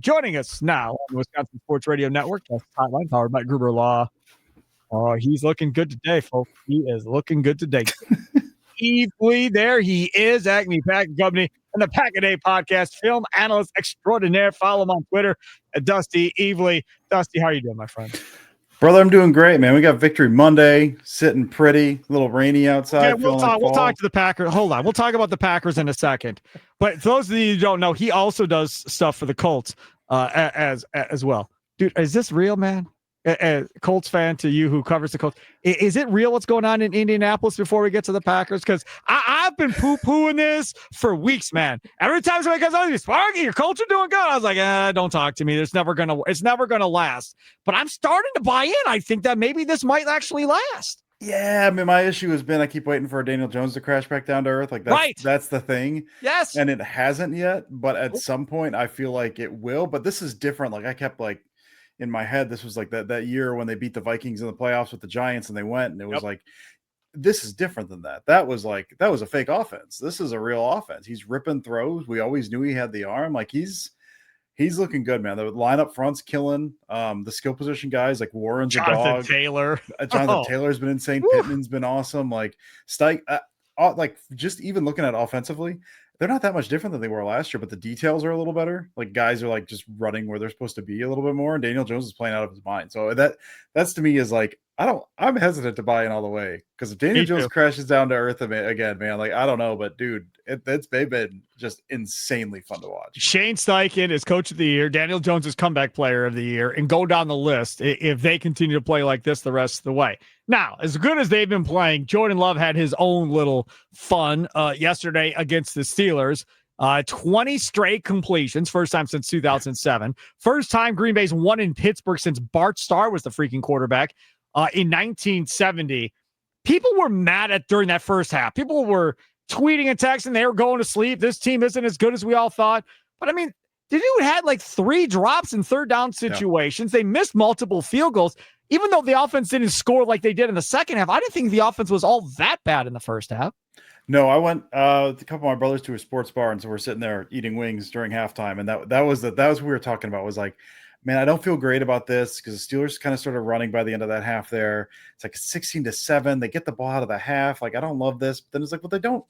Joining us now on the Wisconsin Sports Radio Network, that's Hotline, powered by Gruber Law. Oh, he's looking good today, folks. He is looking good today. Evely, there he is, Acme Packing Company and the Pack-A-Day podcast, film analyst extraordinaire. Follow him on Twitter at Dusty Evely. Dusty, how are you doing, my friend? Brother, I'm doing great, man. We got Victory Monday, sitting pretty, a little rainy outside. Okay, we'll talk to the Packers. Hold on. We'll talk about the Packers in a second. But for those of you who don't know, he also does stuff for the Colts as well. Dude, is this real, man? A Colts fan to you who covers the Colts. Is it real what's going on in Indianapolis before we get to the Packers? Because I've been poo-pooing this for weeks, man. Every time somebody comes on, Sparky, your Colts are doing good. I was like, don't talk to me. It's never gonna last. But I'm starting to buy in. I think that maybe this might actually last. Yeah, I mean, my issue has been I keep waiting for Daniel Jones to crash back down to earth. Like that's the thing. Yes. And it hasn't yet, but at some point I feel like it will. But this is different. Like I kept like in my head, this was like that year when they beat the Vikings in the playoffs with the Giants and they went and it was like, this is different than that. That was a fake offense. This is a real offense. He's ripping throws. We always knew he had the arm. Like he's looking good, man. The lineup front's killing. The skill position guys like Warren's a dog. Jonathan Taylor's been insane. Woo. Pittman's been awesome. Like Stike, like just even looking at offensively, they're not that much different than they were last year, but the details are a little better. Like guys are like just running where they're supposed to be a little bit more. And Daniel Jones is playing out of his mind. So that's to me is like, I'm hesitant to buy in all the way because if Daniel Jones crashes down to earth again, man, like I don't know, but dude, they've been just insanely fun to watch. Shane Steichen is coach of the year. Daniel Jones is comeback player of the year, and go down the list if they continue to play like this the rest of the way. Now, as good as they've been playing, Jordan Love had his own little fun yesterday against the Steelers. 20 straight completions, first time since 2007. First time Green Bay's won in Pittsburgh since Bart Starr was the freaking quarterback. In 1970, people were mad at during that first half. People were tweeting and texting. They were going to sleep. This team isn't as good as we all thought. But I mean, the dude had like 3 drops in third down situations. Yeah. They missed multiple field goals. Even though the offense didn't score like they did in the second half, I didn't think the offense was all that bad in the first half. No, I went a couple of my brothers to a sports bar, and so we're sitting there eating wings during halftime, and that was what we were talking about. Was like, man, I don't feel great about this because the Steelers kind of started running by the end of that half there. It's like 16-7. They get the ball out of the half. Like, I don't love this. But then it's like, well, they don't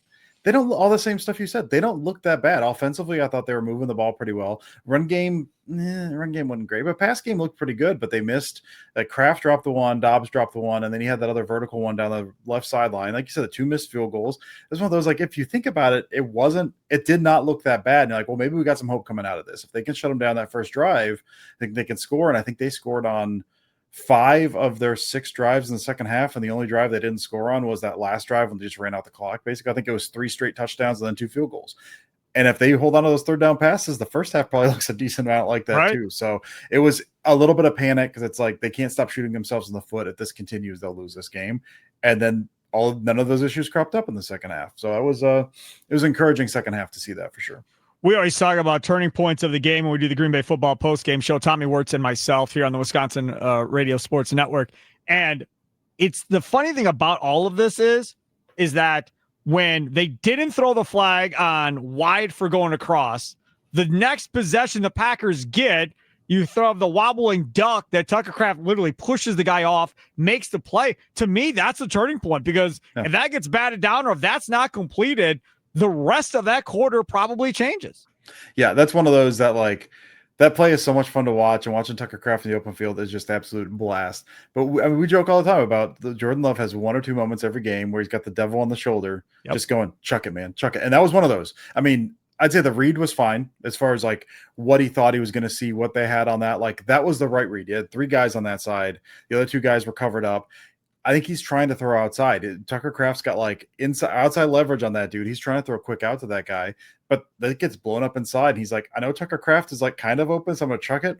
all the same stuff you said. They don't look that bad. Offensively, I thought they were moving the ball pretty well. Run game wasn't great, but pass game looked pretty good, but they missed. Kraft dropped the one, Dobbs dropped the one, and then he had that other vertical one down the left sideline. Like you said, the 2 missed field goals. It was one of those, like, if you think about it, it did not look that bad. And you're like, well, maybe we got some hope coming out of this. If they can shut them down that first drive, I think they can score. And I think they scored on 5 of their 6 drives in the second half, and the only drive they didn't score on was that last drive when they just ran out the clock. Basically, I think it was 3 straight touchdowns and then 2 field goals. And if they hold on to those third down passes, the first half probably looks a decent amount like that too. So it was a little bit of panic because it's like they can't stop shooting themselves in the foot. If this continues, they'll lose this game. And then none of those issues cropped up in the second half. So it was encouraging second half to see that for sure. We always talk about turning points of the game when we do the Green Bay football post-game show. Tommy Wirtz and myself here on the Wisconsin Radio Sports Network. And it's the funny thing about all of this is that when they didn't throw the flag on wide for going across, the next possession the Packers get, you throw the wobbling duck that Tucker Kraft literally pushes the guy off, makes the play. To me, that's the turning point because if that gets batted down or if that's not completed, the rest of that quarter probably changes. Yeah, that's one of those that like that play is so much fun to watch, and watching Tucker Kraft in the open field is just absolute blast. But we joke all the time about Jordan Love has 1 or 2 moments every game where he's got the devil on the shoulder, just going, chuck it, man, chuck it. And that was one of those. I mean, I'd say the read was fine as far as like what he thought he was going to see, what they had on that. Like that was the right read. He had 3 guys on that side. The other 2 guys were covered up. I think he's trying to throw outside. Tucker Kraft's got like outside leverage on that dude. He's trying to throw quick out to that guy, but that gets blown up inside. He's like, I know Tucker Kraft is like kind of open, so I'm going to chuck it.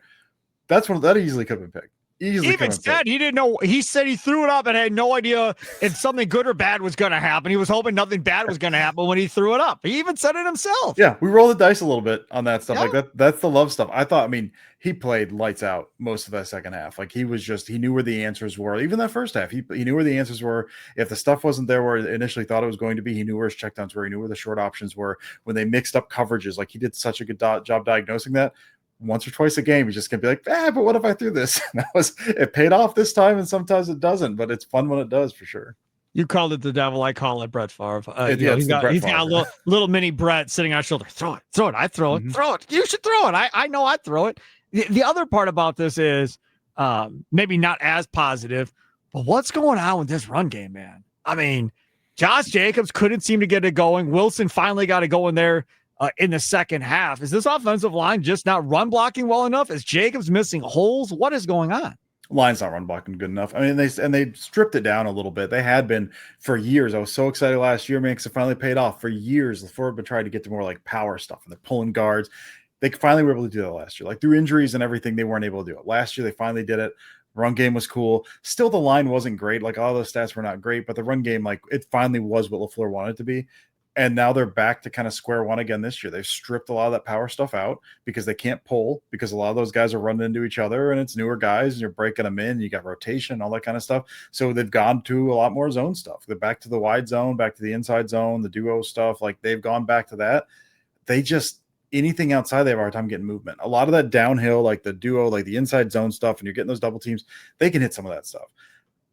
That easily could have been picked. Even said he didn't know. He said he threw it up and had no idea if something good or bad was going to happen. He was hoping nothing bad was going to happen when he threw it up. He even said it himself. Yeah, we rolled the dice a little bit on that stuff. Like that's the Love stuff. I thought, I mean, he played lights out most of that second half. Like he knew where the answers were. Even that first half, he knew where the answers were. If the stuff wasn't there where he initially thought it was going to be, he knew where his checkdowns were. He knew where the short options were. When they mixed up coverages, like he did such a good job diagnosing that. once or twice a game, he's just gonna be like, but what if I threw this? And it paid off this time, and sometimes it doesn't, but it's fun when it does for sure. You called it the devil. I call it Brett Favre. He's got a little mini Brett sitting on his shoulder. Throw it. I throw it. Throw it. You should throw it. I know I'd throw it. The other part about this is maybe not as positive, but what's going on with this run game, man? I mean, Josh Jacobs couldn't seem to get it going. Wilson finally got it going there in the second half. Is this offensive line just not run blocking well enough? Is Jacobs missing holes? What is going on? Line's not run blocking good enough. I mean, they stripped it down a little bit. They had been for years. I was so excited last year, man, because it finally paid off. For years, LaFleur had been trying to get to more like power stuff, and they're pulling guards. They finally were able to do that last year. Like through injuries and everything, they weren't able to do it. Last year, they finally did it. Run game was cool. Still, the line wasn't great. Like all those stats were not great, but the run game, like it finally was what LaFleur wanted it to be. And now they're back to kind of square one again this year. They've stripped a lot of that power stuff out because they can't pull, because a lot of those guys are running into each other, and it's newer guys and you're breaking them in. You got rotation, all that kind of stuff. So they've gone to a lot more zone stuff. They're back to the wide zone, back to the inside zone, the duo stuff. Like they've gone back to that. They just, anything outside, they have a hard time getting movement. A lot of that downhill, like the duo, like the inside zone stuff, and you're getting those double teams, they can hit some of that stuff.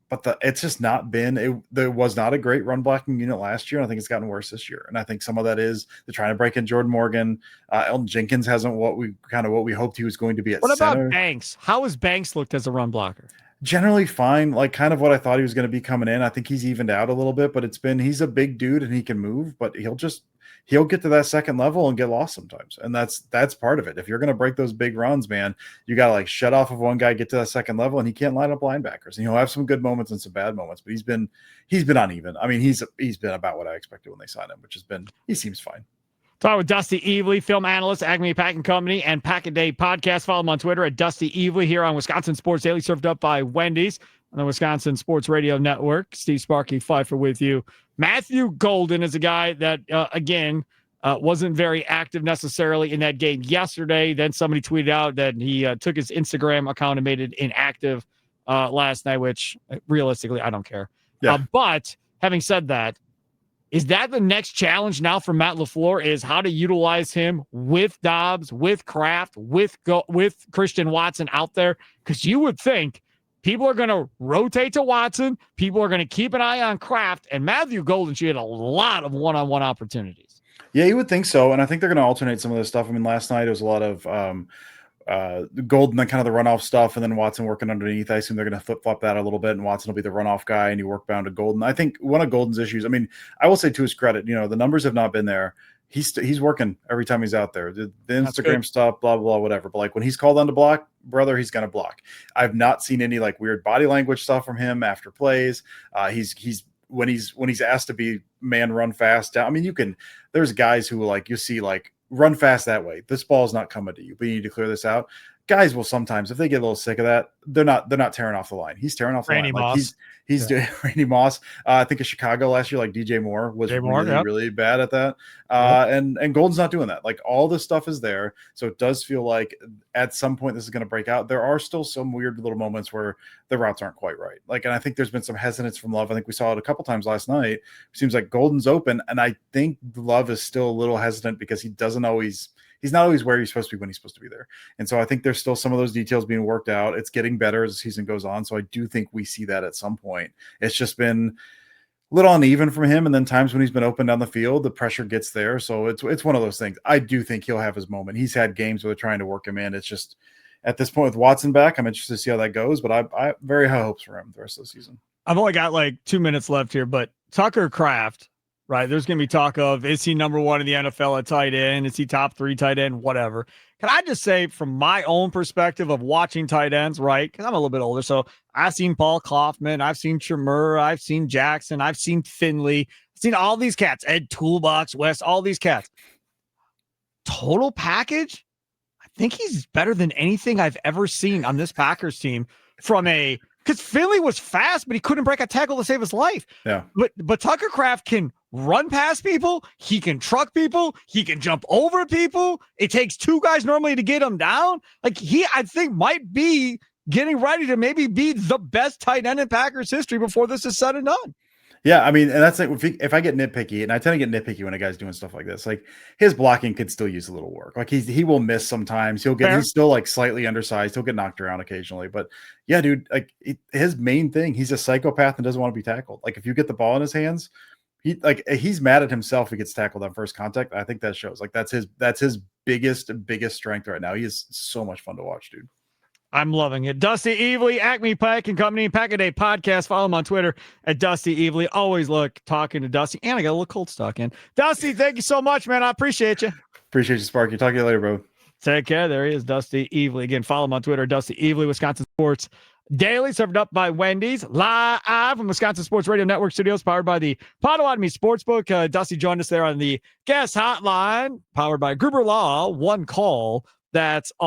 But it's just not been there was not a great run blocking unit last year. And I think it's gotten worse this year. And I think some of that is they're trying to break in Jordan Morgan. Elton Jenkins hasn't what we hoped he was going to be at What center. about Banks? How has Banks looked as a run blocker? Generally fine, like kind of what I thought he was going to be coming in. I think he's evened out a little bit, but he's a big dude and he can move, but he'll get to that second level and get lost sometimes. And that's part of it. If you're going to break those big runs, man, you got to like shut off of one guy, get to that second level, and he can't line up linebackers. And he'll have some good moments and some bad moments, but he's been uneven. I mean, he's been about what I expected when they signed him, he seems fine. Talking with Dusty Evely, film analyst, Acme Packing Company, and Pack a Day Podcast. Follow him on Twitter at Dusty Evely here on Wisconsin Sports Daily, served up by Wendy's on the Wisconsin Sports Radio Network. Steve Sparky Pfeiffer with you. Matthew Golden is a guy that, again, wasn't very active necessarily in that game yesterday. Then somebody tweeted out that he took his Instagram account and made it inactive last night, which realistically, I don't care. Yeah. But having said that, is that the next challenge now for Matt LaFleur, is how to utilize him with Dobbs, with Kraft, with Christian Watson out there? Because you would think people are going to rotate to Watson. People are going to keep an eye on Kraft, and Matthew Golden should get a lot of one-on-one opportunities. Yeah, you would think so. And I think they're going to alternate some of this stuff. I mean, last night it was a lot of Golden, kind of the runoff stuff, and then Watson working underneath. I assume they're going to flip-flop that a little bit, and Watson will be the runoff guy, and you work bound to Golden. I think one of Golden's issues, I mean, I will say to his credit, the numbers have not been there. He's working every time he's out there. The Instagram stuff, blah, blah, whatever. But like when he's called on to block, brother, he's going to block. I've not seen any like weird body language stuff from him after plays. He's when he's asked to be man run fast down. I mean, there's guys who like, you see like run fast that way. This ball's not coming to you, but you need to clear this out. Guys will sometimes, if they get a little sick of that, they're not tearing off the line. He's tearing off the Randy line. Moss. Like he's doing Randy Moss. I think of Chicago last year, like DJ Moore was really bad at that. And Golden's not doing that. Like all this stuff is there. So it does feel like at some point this is going to break out. There are still some weird little moments where the routes aren't quite right. Like, and I think there's been some hesitance from Love. I think we saw it a couple times last night. It seems like Golden's open. And I think Love is still a little hesitant because he's not always where he's supposed to be when he's supposed to be there. And so I think there's still some of those details being worked out. It's getting better as the season goes on. So I do think we see that at some point. It's just been a little uneven from him. And then times when he's been open down the field, the pressure gets there. So it's one of those things. I do think he'll have his moment. He's had games where they're trying to work him in. It's just at this point with Watson back, I'm interested to see how that goes, but I very high hopes for him the rest of the season. I've only got like 2 minutes left here, but Tucker Kraft, right? There's going to be talk of, is he number one in the NFL at tight end? Is he top 3 tight end? Whatever. Can I just say from my own perspective of watching tight ends, right? Because I'm a little bit older. So I've seen Paul Kaufman. I've seen Chimera. I've seen Jackson. I've seen Finley. I've seen all these cats. Ed Toolbox, West, all these cats. Total package, I think he's better than anything I've ever seen on this Packers team because Finley was fast, but he couldn't break a tackle to save his life. Yeah. But Tucker Kraft can run past people. He can truck people. He can jump over people. It takes 2 guys normally to get him down. Like I think might be getting ready to maybe be the best tight end in Packers history before this is said and done. Yeah, I mean, and that's like if I get nitpicky, and I tend to get nitpicky when a guy's doing stuff like this, like his blocking could still use a little work. Like he will miss sometimes. Fair. He's still like slightly undersized. He'll get knocked around occasionally. But yeah, dude, like his main thing, he's a psychopath and doesn't want to be tackled. Like if you get the ball in his hands, he's mad at himself if he gets tackled on first contact. I think that shows. Like that's his biggest strength right now. He is so much fun to watch, dude. I'm loving it. Dusty Evely, Acme Packing Co, Pack a Day Podcast. Follow him on Twitter at Dusty Evely. Always look talking to Dusty. And I got a little cold stock in. Dusty, thank you so much, man. I appreciate you. Appreciate you, Sparky. Talk to you later, bro. Take care. There he is, Dusty Evely. Again, follow him on Twitter, Dusty Evely, Wisconsin Sports Daily, served up by Wendy's, live from Wisconsin Sports Radio Network studios, powered by the Potawatomi Sportsbook. Dusty joined us there on the guest hotline, powered by Gruber Law. One call. That's all.